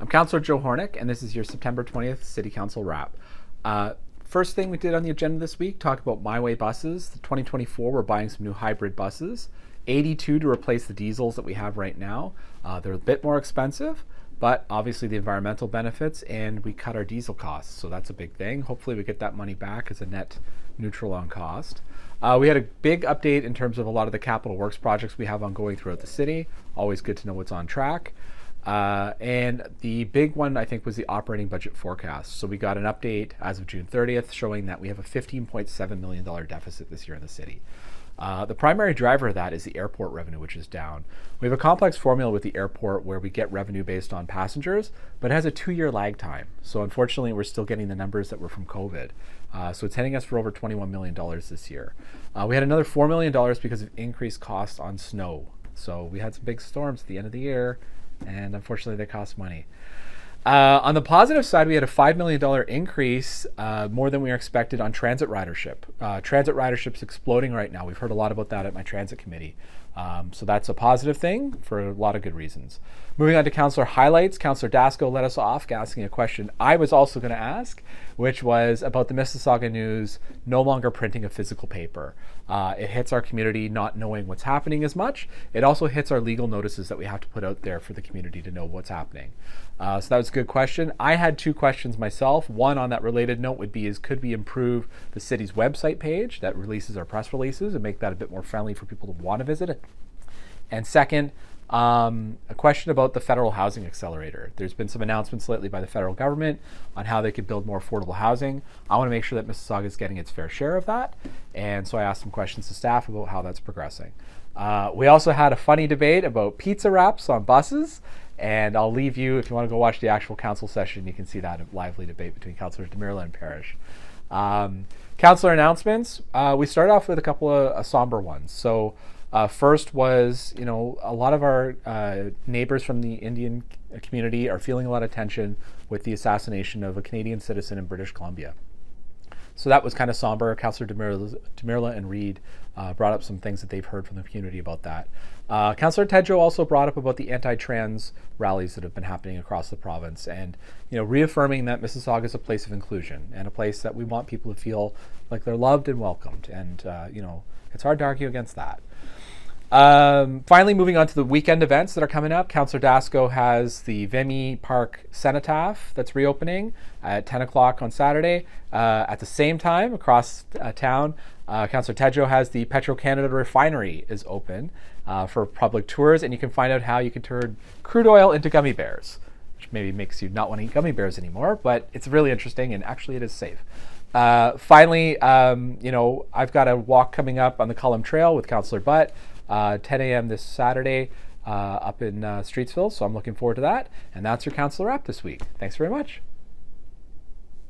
I'm Councillor Joe Horneck, and this is your September 20th City Council wrap. First thing we did on the agenda this week, talked about My Way buses. The 2024, we're buying some new hybrid buses. 82 to replace the diesels that we have right now. They're a bit more expensive, but obviously the environmental benefits, and we cut our diesel costs, so that's a big thing. Hopefully we get that money back as a net neutral on cost. We had a big update in terms of a lot of the capital works projects we have ongoing throughout the city. Always good to know what's on track. And the big one, I think, was the operating budget forecast. So we got an update as of June 30th showing that we have a $15.7 million deficit this year in the city. The primary driver of that is the airport revenue, which is down. We have a complex formula with the airport where we get revenue based on passengers, but it has a 2-year lag time. So unfortunately, we're still getting the numbers that were from COVID. So it's hitting us for over $21 million this year. We had another $4 million because of increased costs on snow. So we had some big storms at the end of the year, and unfortunately they cost money. On the positive side, we had a $5 million increase, more than we were expected on transit ridership. Transit ridership's exploding right now. We've heard a lot about that at my transit committee. So that's a positive thing for a lot of good reasons. Moving on to Councillor Highlights, Councillor Dasko let us off asking a question I was also going to ask, which was about the Mississauga News no longer printing a physical paper. It hits our community not knowing what's happening as much. It also hits our legal notices that we have to put out there for the community to know what's happening. So that was a good question. I had 2 questions myself. One on that related note would be could we improve the city's website page that releases our press releases and make that a bit more friendly for people to want to visit it? And second, a question about the federal housing accelerator. There's been some announcements lately by the federal government on how they could build more affordable housing. I want to make sure that Mississauga is getting its fair share of that. And so I asked some questions to staff about how that's progressing. We also had a funny debate about pizza wraps on buses. And I'll leave you, if you want to go watch the actual council session, you can see that lively debate between Councillors DeMirla and Parrish. Councillor announcements. We started off with a couple of somber ones. So first was, a lot of our neighbors from the Indian community are feeling a lot of tension with the assassination of a Canadian citizen in British Columbia. So that was kind of somber. Councillor DeMirla and Reid brought up some things that they've heard from the community about that. Councillor Tedjo also brought up about the anti-trans rallies that have been happening across the province, and reaffirming that Mississauga is a place of inclusion and a place that we want people to feel like they're loved and welcomed. And it's hard to argue against that. Finally, moving on to the weekend events that are coming up. Councillor Dasko has the Vimy Park Cenotaph that's reopening at 10 o'clock on Saturday. At the same time, across town, Councillor Tedjo has the Petro-Canada refinery is open for public tours, and you can find out how you can turn crude oil into gummy bears, which maybe makes you not want to eat gummy bears anymore, but it's really interesting, and actually it is safe. Finally, I've got a walk coming up on the Cullum Trail with Councillor Butt, 10 a.m. this Saturday up in Streetsville, so I'm looking forward to that. And that's your council wrap this week. Thanks very much.